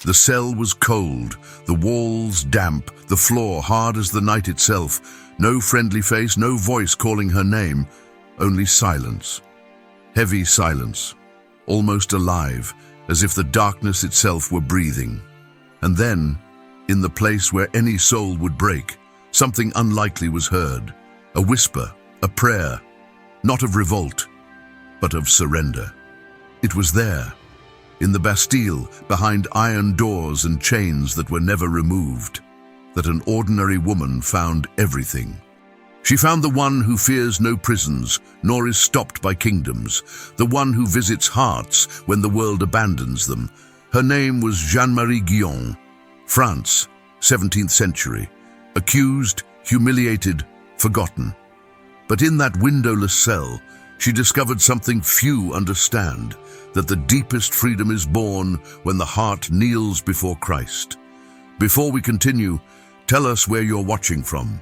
The cell was cold, the walls damp, the floor hard as the night itself. No friendly face, no voice calling her name, only silence. Heavy silence, almost alive, as if the darkness itself were breathing. And then, in the place where any soul would break, something unlikely was heard. A whisper, a prayer, not of revolt, but of surrender. It was there, in the Bastille, behind iron doors and chains that were never removed, that an ordinary woman found everything. She found the one who fears no prisons, nor is stopped by kingdoms, the one who visits hearts when the world abandons them. Her name was Madame Guyon, France, 17th century, accused, humiliated, forgotten. But in that windowless cell, she discovered something few understand, that the deepest freedom is born when the heart kneels before Christ. Before we continue, tell us where you're watching from.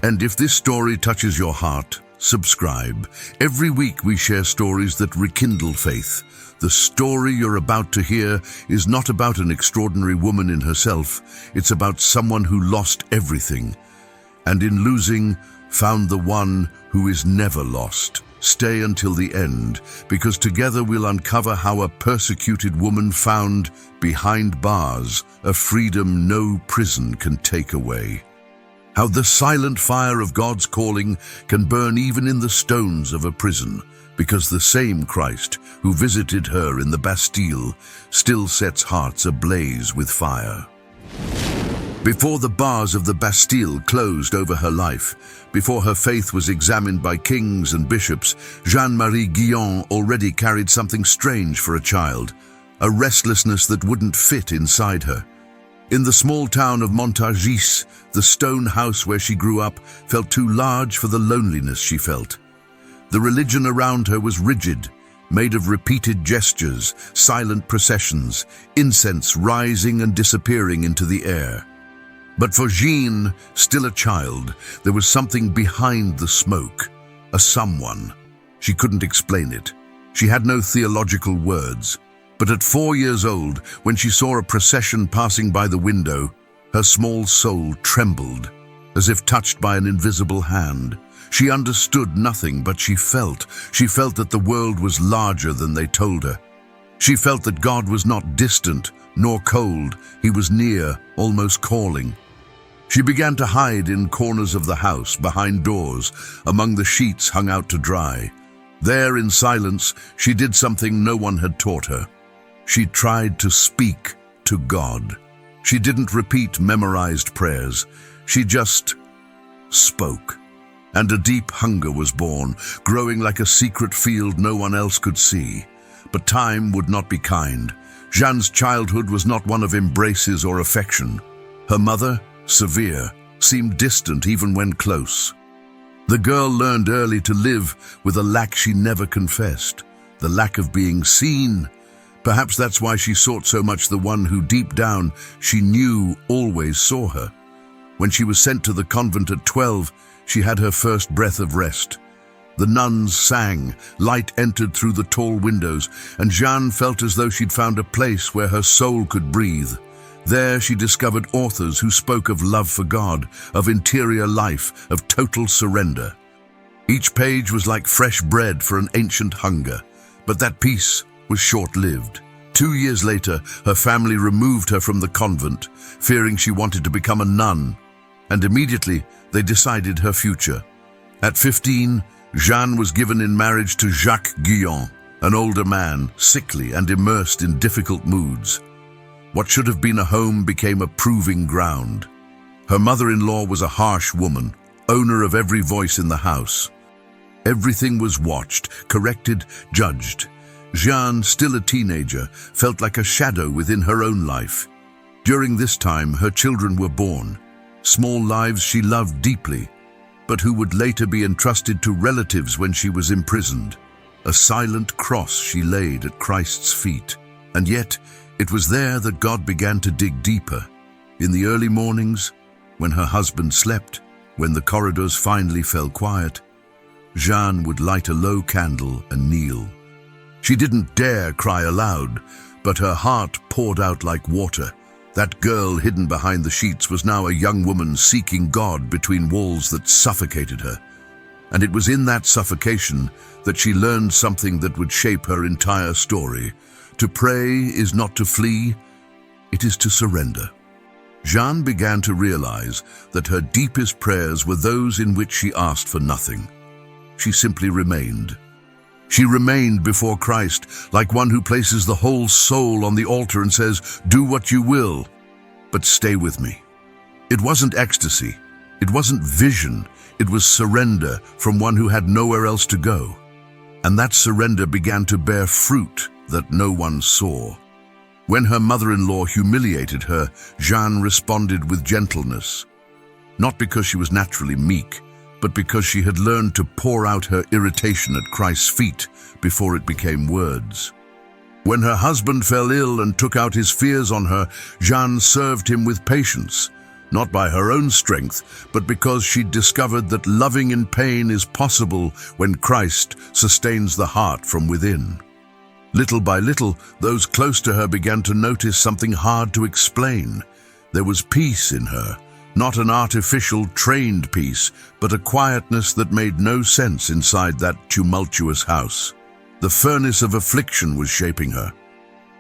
And if this story touches your heart, subscribe. Every week we share stories that rekindle faith. The story you're about to hear is not about an extraordinary woman in herself. It's about someone who lost everything, and in losing, found the one who is never lost. Stay until the end, because together we'll uncover how a persecuted woman found, behind bars, a freedom no prison can take away. How the silent fire of God's calling can burn even in the stones of a prison, because the same Christ who visited her in the Bastille still sets hearts ablaze with fire. Before the bars of the Bastille closed over her life, before her faith was examined by kings and bishops, Madame Guyon already carried something strange for a child, a restlessness that wouldn't fit inside her. In the small town of Montargis, the stone house where she grew up felt too large for the loneliness she felt. The religion around her was rigid, made of repeated gestures, silent processions, incense rising and disappearing into the air. But for Jean, still a child, there was something behind the smoke, a someone. She couldn't explain it. She had no theological words. But at 4 years old, when she saw a procession passing by the window, her small soul trembled, as if touched by an invisible hand. She understood nothing, but she felt that the world was larger than they told her. She felt that God was not distant, nor cold. He was near, almost calling. She began to hide in corners of the house, behind doors, among the sheets hung out to dry. There, in silence, she did something no one had taught her. She tried to speak to God. She didn't repeat memorized prayers. She just spoke. And a deep hunger was born, growing like a secret field no one else could see. But time would not be kind. Jeanne's childhood was not one of embraces or affection. Her mother, severe, seemed distant even when close. The girl learned early to live with a lack she never confessed, the lack of being seen. Perhaps that's why she sought so much the one who deep down she knew always saw her. When she was sent to the convent at 12, she had her first breath of rest. The nuns sang, light entered through the tall windows, and Jeanne felt as though she'd found a place where her soul could breathe. There she discovered authors who spoke of love for God, of interior life, of total surrender. Each page was like fresh bread for an ancient hunger, but that peace was short-lived. 2 years later, her family removed her from the convent, fearing she wanted to become a nun, and immediately they decided her future. At 15, Jeanne was given in marriage to Jacques Guyon, an older man, sickly and immersed in difficult moods. What should have been a home became a proving ground. Her mother-in-law was a harsh woman, owner of every voice in the house. Everything was watched, corrected, judged. Jeanne, still a teenager, felt like a shadow within her own life. During this time, her children were born, small lives she loved deeply, but who would later be entrusted to relatives when she was imprisoned. A silent cross she laid at Christ's feet. And yet, it was there that God began to dig deeper. In the early mornings, when her husband slept, when the corridors finally fell quiet, Jeanne would light a low candle and kneel. She didn't dare cry aloud, but her heart poured out like water. That girl hidden behind the sheets was now a young woman seeking God between walls that suffocated her. And it was in that suffocation that she learned something that would shape her entire story. To pray is not to flee, it is to surrender. Jeanne began to realize that her deepest prayers were those in which she asked for nothing. She simply remained. She remained before Christ, like one who places the whole soul on the altar and says, "Do what you will, but stay with me." It wasn't ecstasy. It wasn't vision. It was surrender from one who had nowhere else to go. And that surrender began to bear fruit that no one saw. When her mother-in-law humiliated her, Jeanne responded with gentleness. Not because she was naturally meek, but because she had learned to pour out her irritation at Christ's feet before it became words. When her husband fell ill and took out his fears on her, Jeanne served him with patience, not by her own strength, but because she'd discovered that loving in pain is possible when Christ sustains the heart from within. Little by little, those close to her began to notice something hard to explain. There was peace in her. Not an artificial, trained peace, but a quietness that made no sense inside that tumultuous house. The furnace of affliction was shaping her.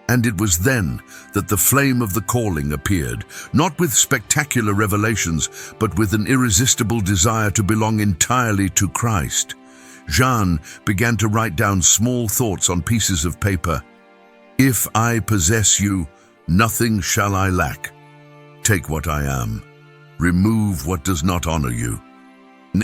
And it was then that the flame of the calling appeared, not with spectacular revelations, but with an irresistible desire to belong entirely to Christ. Jeanne began to write down small thoughts on pieces of paper. "If I possess you, nothing shall I lack. Take what I am. Remove what does not honor you."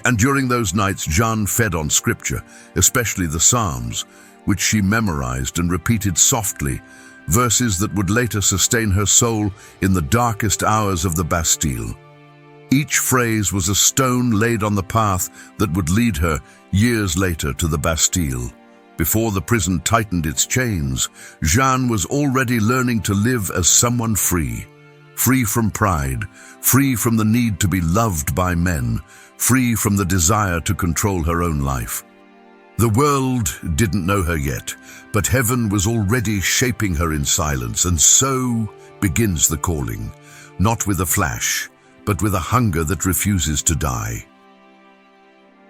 And during those nights, Jeanne fed on scripture, especially the Psalms, which she memorized and repeated softly, verses that would later sustain her soul in the darkest hours of the Bastille. Each phrase was a stone laid on the path that would lead her years later to the Bastille. Before the prison tightened its chains, Jeanne was already learning to live as someone free. Free from pride, free from the need to be loved by men, free from the desire to control her own life. The world didn't know her yet, but heaven was already shaping her in silence, and so begins the calling, not with a flash, but with a hunger that refuses to die.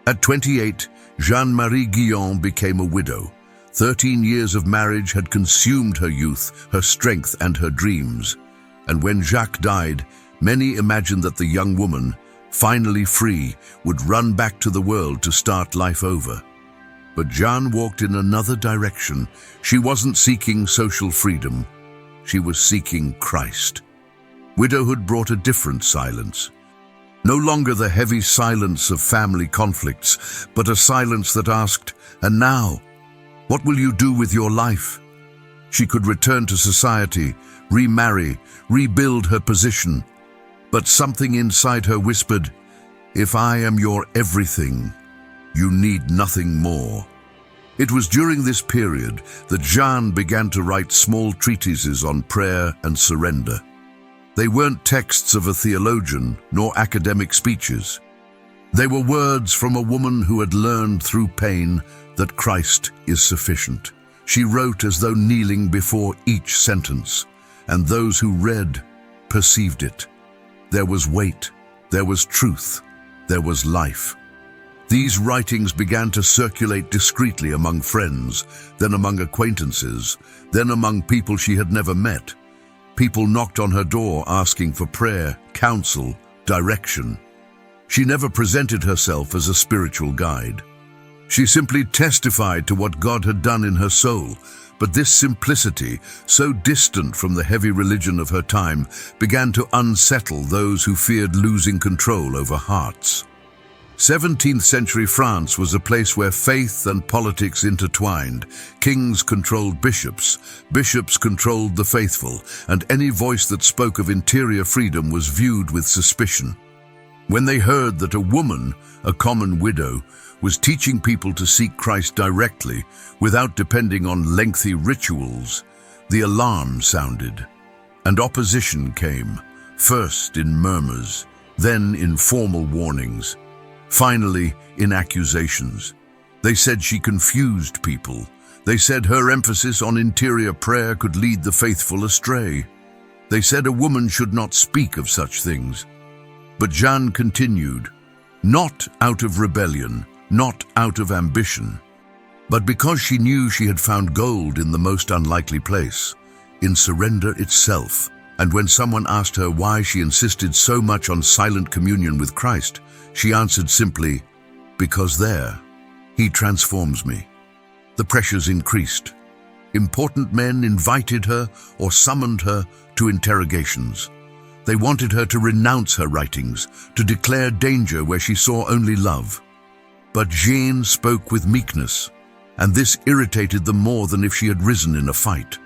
At 28, Jeanne-Marie Guyon became a widow. 13 years of marriage had consumed her youth, her strength, and her dreams. And when Jacques died, many imagined that the young woman, finally free, would run back to the world to start life over. But Jeanne walked in another direction. She wasn't seeking social freedom. She was seeking Christ. Widowhood brought a different silence. No longer the heavy silence of family conflicts, but a silence that asked, "And now, what will you do with your life?" She could return to society, remarry, rebuild her position. But something inside her whispered, "If I am your everything, you need nothing more." It was during this period that Jeanne began to write small treatises on prayer and surrender. They weren't texts of a theologian, nor academic speeches. They were words from a woman who had learned through pain that Christ is sufficient. She wrote as though kneeling before each sentence, and those who read perceived it. There was weight, there was truth, there was life. These writings began to circulate discreetly among friends, then among acquaintances, then among people she had never met. People knocked on her door asking for prayer, counsel, direction. She never presented herself as a spiritual guide. She simply testified to what God had done in her soul, but this simplicity, so distant from the heavy religion of her time, began to unsettle those who feared losing control over hearts. 17th century France was a place where faith and politics intertwined. Kings controlled bishops, bishops controlled the faithful, and any voice that spoke of interior freedom was viewed with suspicion. When they heard that a woman, a common widow, was teaching people to seek Christ directly without depending on lengthy rituals, the alarm sounded, and opposition came, first in murmurs, then in formal warnings. Finally, in accusations. They said she confused people. They said her emphasis on interior prayer could lead the faithful astray. They said a woman should not speak of such things. But Jeanne continued, not out of rebellion, not out of ambition, but because she knew she had found gold in the most unlikely place, in surrender itself. And when someone asked her why she insisted so much on silent communion with Christ, she answered simply, because there, He transforms me. The pressures increased. Important men invited her or summoned her to interrogations. They wanted her to renounce her writings, to declare danger where she saw only love. But Jeanne spoke with meekness, and this irritated them more than if she had risen in a fight.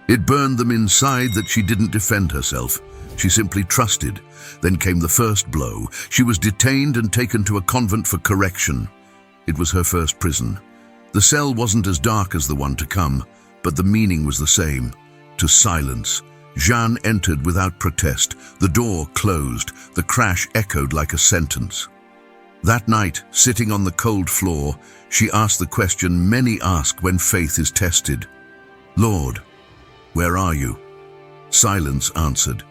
It burned them inside that she didn't defend herself. She simply trusted. Then came the first blow. She was detained and taken to a convent for correction. It was her first prison. The cell wasn't as dark as the one to come, but the meaning was the same, to silence. Jeanne entered without protest. The door closed. The crash echoed like a sentence. That night, sitting on the cold floor, she asked the question many ask when faith is tested. Lord, where are you? Silence answered.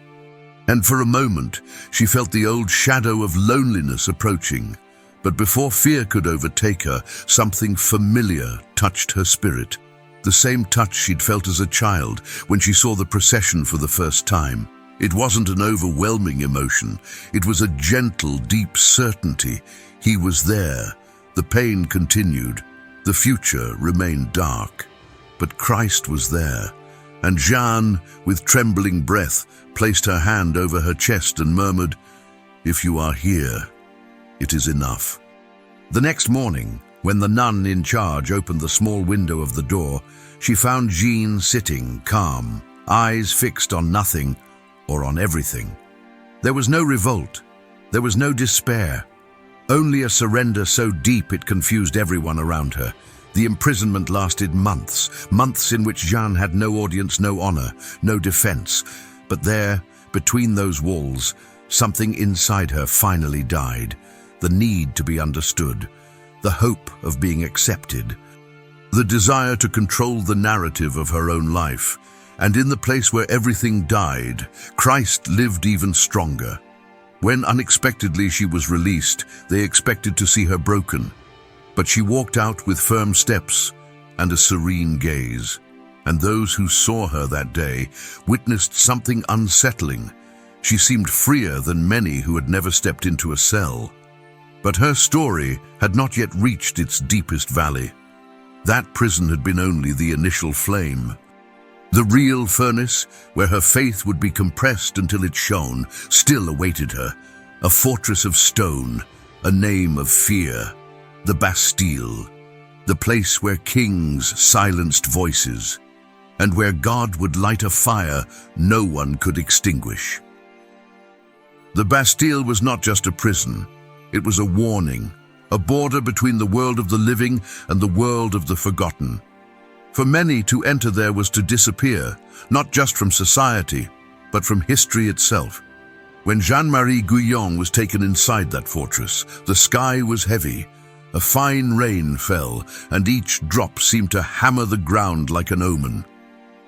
And for a moment, she felt the old shadow of loneliness approaching. But before fear could overtake her, something familiar touched her spirit. The same touch she'd felt as a child when she saw the procession for the first time. It wasn't an overwhelming emotion. It was a gentle, deep certainty. He was there. The pain continued. The future remained dark. But Christ was there. And Jeanne, with trembling breath, placed her hand over her chest and murmured, "If you are here, it is enough." The next morning, when the nun in charge opened the small window of the door, she found Jeanne sitting, calm, eyes fixed on nothing or on everything. There was no revolt. There was no despair. Only a surrender so deep it confused everyone around her. The imprisonment lasted months, months in which Jeanne had no audience, no honor, no defense. But there, between those walls, something inside her finally died. The need to be understood, the hope of being accepted, the desire to control the narrative of her own life. And in the place where everything died, Christ lived even stronger. When unexpectedly she was released, they expected to see her broken. But she walked out with firm steps and a serene gaze. And those who saw her that day witnessed something unsettling. She seemed freer than many who had never stepped into a cell. But her story had not yet reached its deepest valley. That prison had been only the initial flame. The real furnace, where her faith would be compressed until it shone, still awaited her. A fortress of stone, a name of fear. The Bastille, the place where kings silenced voices, and where God would light a fire no one could extinguish. The Bastille was not just a prison, it was a warning, a border between the world of the living and the world of the forgotten. For many, to enter there was to disappear, not just from society, but from history itself. When Jean-Marie Guyon was taken inside that fortress, the sky was heavy. A fine rain fell, and each drop seemed to hammer the ground like an omen.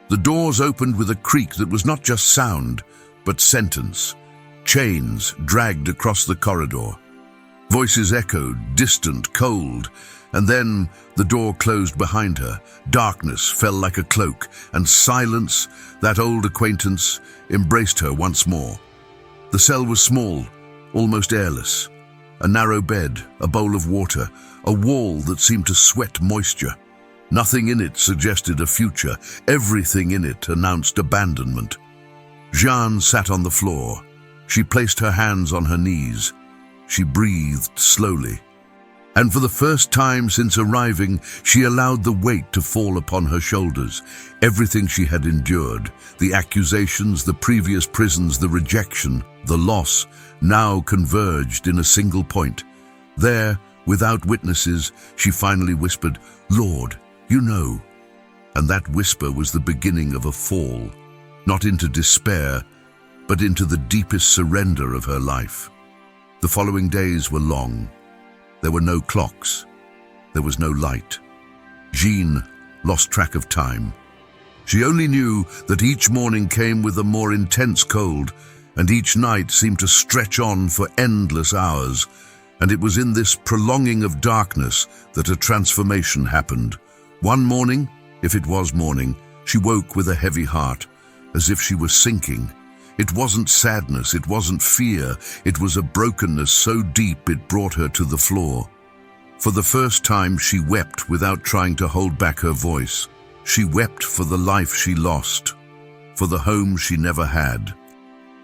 The doors opened with a creak that was not just sound, but sentence. Chains dragged across the corridor. Voices echoed, distant, cold, and then the door closed behind her. Darkness fell like a cloak, and silence, that old acquaintance, embraced her once more. The cell was small, almost airless. A narrow bed, a bowl of water, a wall that seemed to sweat moisture. Nothing in it suggested a future. Everything in it announced abandonment. Jeanne sat on the floor. She placed her hands on her knees. She breathed slowly. And for the first time since arriving, she allowed the weight to fall upon her shoulders. Everything she had endured, the accusations, the previous prisons, the rejection, the loss, now converged in a single point. There, without witnesses, she finally whispered, "Lord, you know." And that whisper was the beginning of a fall, not into despair, but into the deepest surrender of her life. The following days were long. There were no clocks. There was no light. Jeanne, lost track of time. She only knew that each morning came with a more intense cold, and each night seemed to stretch on for endless hours, and it was in this prolonging of darkness that a transformation happened. One morning, if it was morning, she woke with a heavy heart, as if she was sinking. It wasn't sadness, it wasn't fear, it was a brokenness so deep it brought her to the floor. For the first time she wept without trying to hold back her voice. She wept for the life she lost, for the home she never had,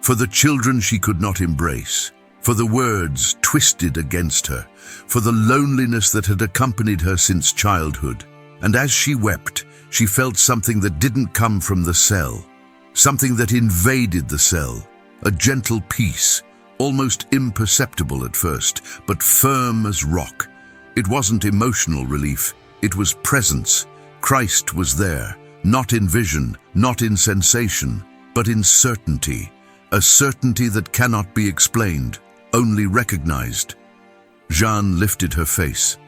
for the children she could not embrace, for the words twisted against her, for the loneliness that had accompanied her since childhood. And as she wept, she felt something that didn't come from the cell, something that invaded the cell, a gentle peace, almost imperceptible at first, but firm as rock. It wasn't emotional relief, it was presence. Christ was there, not in vision, not in sensation, but in certainty, a certainty that cannot be explained, only recognized. Jeanne lifted her face.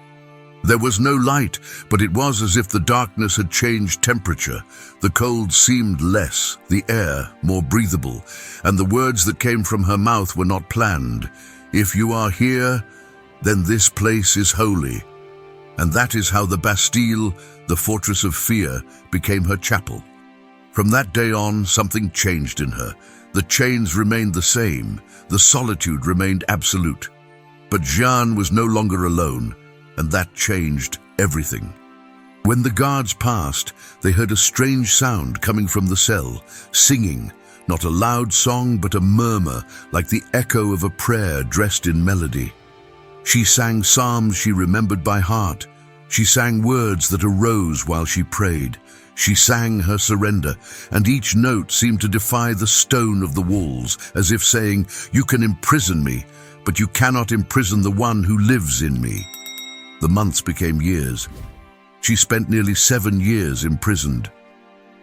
There was no light, but it was as if the darkness had changed temperature. The cold seemed less, the air more breathable, and the words that came from her mouth were not planned. If you are here, then this place is holy. And that is how the Bastille, the fortress of fear, became her chapel. From that day on, something changed in her. The chains remained the same, the solitude remained absolute. But Jeanne was no longer alone, and that changed everything. When the guards passed, they heard a strange sound coming from the cell, singing, not a loud song but a murmur, like the echo of a prayer dressed in melody. She sang psalms she remembered by heart. She sang words that arose while she prayed. She sang her surrender, and each note seemed to defy the stone of the walls, as if saying, "You can imprison me, but you cannot imprison the one who lives in me." The months became years. She spent nearly 7 years imprisoned.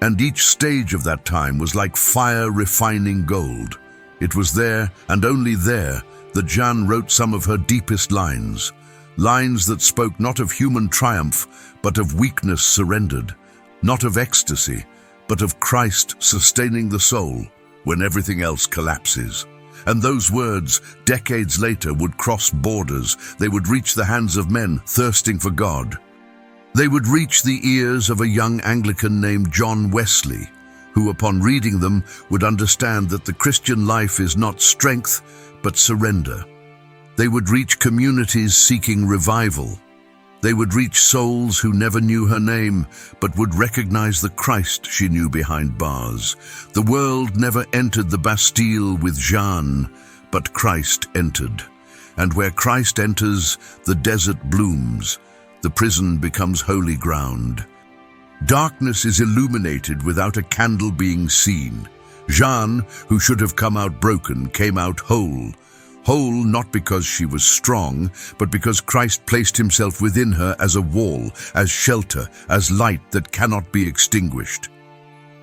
And each stage of that time was like fire refining gold. It was there, and only there, that Jeanne wrote some of her deepest lines. Lines that spoke not of human triumph, but of weakness surrendered. Not of ecstasy, but of Christ sustaining the soul when everything else collapses. And those words, decades later, would cross borders. They would reach the hands of men thirsting for God. They would reach the ears of a young Anglican named John Wesley, who upon reading them would understand that the Christian life is not strength, but surrender. They would reach communities seeking revival. They would reach souls who never knew her name, but would recognize the Christ she knew behind bars. The world never entered the Bastille with Jeanne, but Christ entered. And where Christ enters, the desert blooms. The prison becomes holy ground. Darkness is illuminated without a candle being seen. Jeanne, who should have come out broken, came out whole. Whole not because she was strong, but because Christ placed himself within her as a wall, as shelter, as light that cannot be extinguished.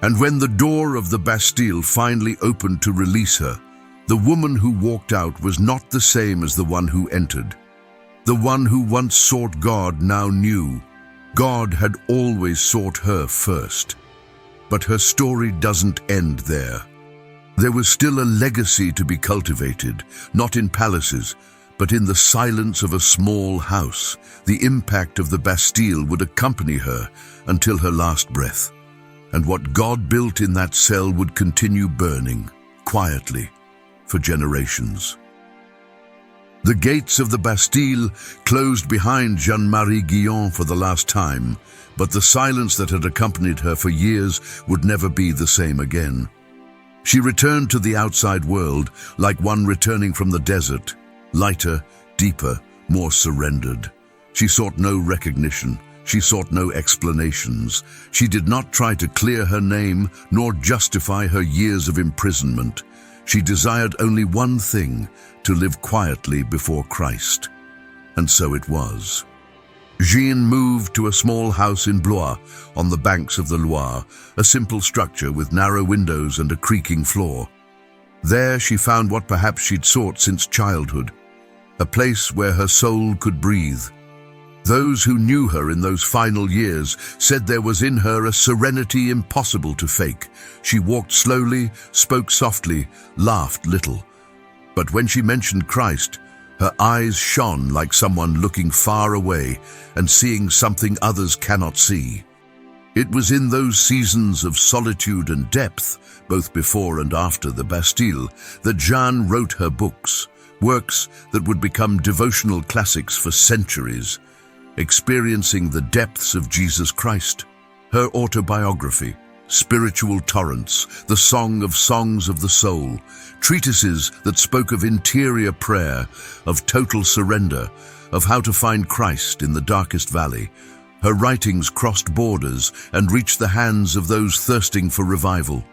And when the door of the Bastille finally opened to release her, the woman who walked out was not the same as the one who entered. The one who once sought God now knew. God had always sought her first. But her story doesn't end there. There was still a legacy to be cultivated, not in palaces, but in the silence of a small house. The impact of the Bastille would accompany her until her last breath. And what God built in that cell would continue burning, quietly, for generations. The gates of the Bastille closed behind Jeanne-Marie Guyon for the last time, but the silence that had accompanied her for years would never be the same again. She returned to the outside world like one returning from the desert, lighter, deeper, more surrendered. She sought no recognition. She sought no explanations. She did not try to clear her name nor justify her years of imprisonment. She desired only one thing, to live quietly before Christ. And so it was. Jeanne moved to a small house in Blois, on the banks of the Loire, a simple structure with narrow windows and a creaking floor. There she found what perhaps she'd sought since childhood, a place where her soul could breathe. Those who knew her in those final years said there was in her a serenity impossible to fake. She walked slowly, spoke softly, laughed little. But when she mentioned Christ, her eyes shone like someone looking far away and seeing something others cannot see. It was in those seasons of solitude and depth, both before and after the Bastille, that Jeanne wrote her books, works that would become devotional classics for centuries. Experiencing the depths of Jesus Christ, her autobiography, Spiritual Torrents, the Song of Songs of the Soul, treatises that spoke of interior prayer, of total surrender, of how to find Christ in the darkest valley. Her writings crossed borders and reached the hands of those thirsting for revival.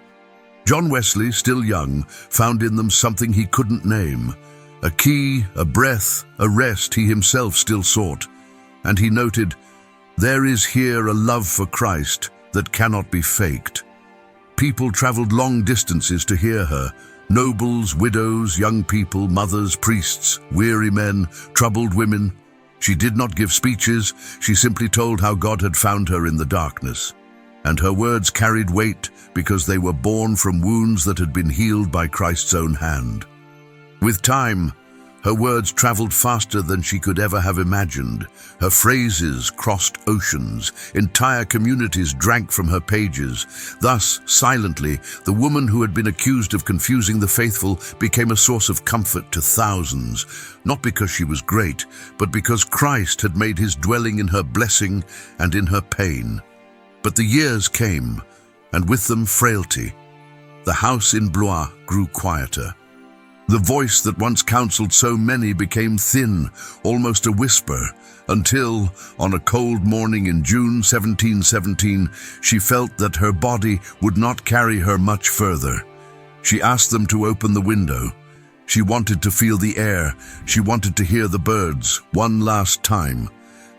John Wesley, still young, found in them something he couldn't name, a key, a breath, a rest he himself still sought. And he noted, "There is here a love for Christ that cannot be faked." People traveled long distances to hear her. Nobles, widows, young people, mothers, priests, weary men, troubled women. She did not give speeches, she simply told how God had found her in the darkness. And her words carried weight because they were born from wounds that had been healed by Christ's own hand. With time, her words traveled faster than she could ever have imagined. Her phrases crossed oceans. Entire communities drank from her pages. Thus, silently, the woman who had been accused of confusing the faithful became a source of comfort to thousands, not because she was great, but because Christ had made his dwelling in her blessing and in her pain. But the years came, and with them frailty. The house in Blois grew quieter. The voice that once counseled so many became thin, almost a whisper, until, on a cold morning in June 1717, she felt that her body would not carry her much further. She asked them to open the window. She wanted to feel the air. She wanted to hear the birds, one last time.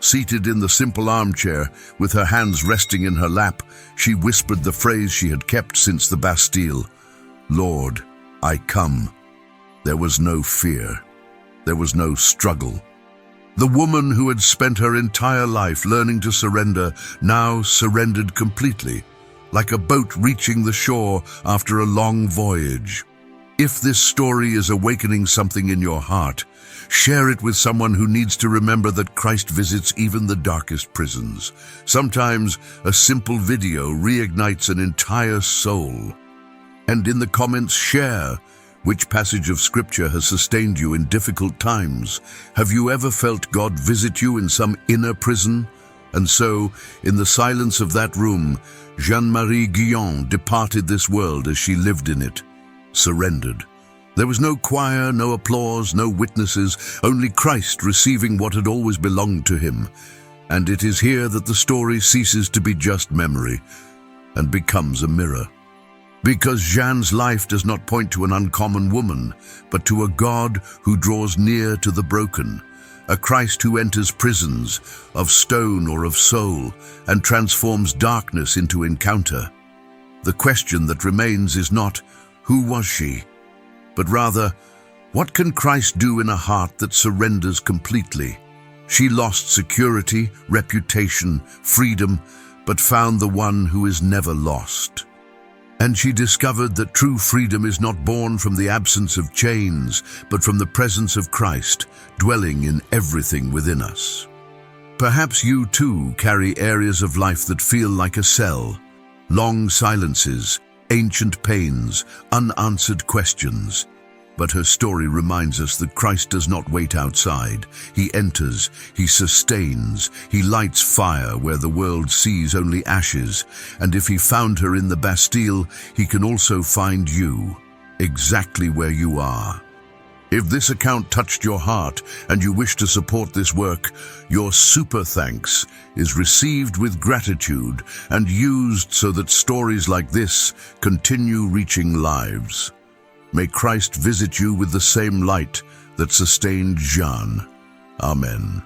Seated in the simple armchair, with her hands resting in her lap, she whispered the phrase she had kept since the Bastille, "Lord, I come." There was no fear. There was no struggle. The woman who had spent her entire life learning to surrender now surrendered completely, like a boat reaching the shore after a long voyage. If this story is awakening something in your heart, share it with someone who needs to remember that Christ visits even the darkest prisons. Sometimes a simple video reignites an entire soul. And in the comments, share which passage of Scripture has sustained you in difficult times. Have you ever felt God visit you in some inner prison? And so, in the silence of that room, Madame Guyon departed this world as she lived in it, surrendered. There was no choir, no applause, no witnesses, only Christ receiving what had always belonged to him. And it is here that the story ceases to be just memory and becomes a mirror. Because Jeanne's life does not point to an uncommon woman, but to a God who draws near to the broken, a Christ who enters prisons of stone or of soul and transforms darkness into encounter. The question that remains is not, who was she? But rather, what can Christ do in a heart that surrenders completely? She lost security, reputation, freedom, but found the one who is never lost. And she discovered that true freedom is not born from the absence of chains, but from the presence of Christ, dwelling in everything within us. Perhaps you too carry areas of life that feel like a cell, long silences, ancient pains, unanswered questions. But her story reminds us that Christ does not wait outside. He enters, he sustains, he lights fire where the world sees only ashes. And if he found her in the Bastille, he can also find you, exactly where you are. If this account touched your heart and you wish to support this work, your super thanks is received with gratitude and used so that stories like this continue reaching lives. May Christ visit you with the same light that sustained Jeanne. Amen.